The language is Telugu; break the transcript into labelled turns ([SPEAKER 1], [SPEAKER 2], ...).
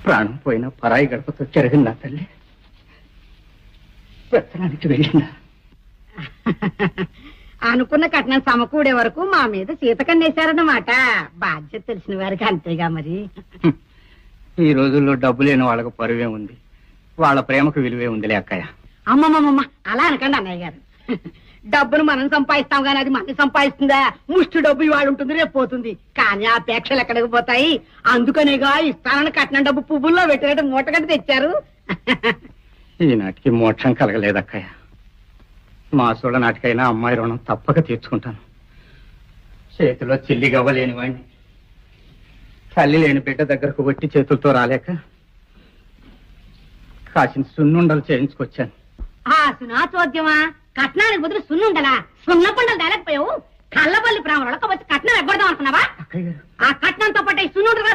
[SPEAKER 1] ప్రాణం పోయిన పరాయి గడపతో చెరగిందా తల్లి? పెత్తనానికి వెళ్ళిందా?
[SPEAKER 2] అనుకున్న కట్నం సమకూడే వరకు మా మీద సీతకన్నేశారన్నమాట. బాధ్యత తెలిసిన వారికి అంతేగా మరి.
[SPEAKER 1] ఈ రోజుల్లో డబ్బు లేని వాళ్ళకు పరువే ఉంది, వాళ్ళ ప్రేమకు విలువే ఉందిలే అక్కయ్య.
[SPEAKER 2] అమ్మమ్మమ్మ అలా అనకండి అన్నయ్య గారు. డబ్బును మనం సంపాదిస్తాం కానీ అది మనం సంపాదిస్తుందా? ముష్టి డబ్బు ఇవాళ ఉంటుంది, రేపు పోతుంది. కానీ ఆ అపేక్షలు ఎక్కడికి పోతాయి? అందుకనేగా ఇస్తానని కట్నం డబ్బు పువ్వుల్లో పెట్టినట్టు మూటగట్టి తెచ్చారు.
[SPEAKER 1] ఈనాటికి మోక్షం కలగలేదు అక్కయ్య. మా సోళ్ళ నాటికైనా అమ్మాయి రుణం తప్పక తీర్చుకుంటాను. చేతిలో చిల్లి గవ్వలేని వాడిని, తల్లి లేని బిడ్డ దగ్గరకు వట్టి చేతులతో రాలేక కాసిన సున్నుండలు చేయించుకొచ్చాను.
[SPEAKER 2] ఆ సునా చోద్యమా, కట్నానికి బదులు సున్నుండలా? సున్నపుండలు తేలేకపోయావు. కళ్ళబల్లి ప్రాణులకు వచ్చి కట్నం ఎగ్గొడదాం అనుకున్నావా? ఆ కట్నంతో పాటు సున్నుండగా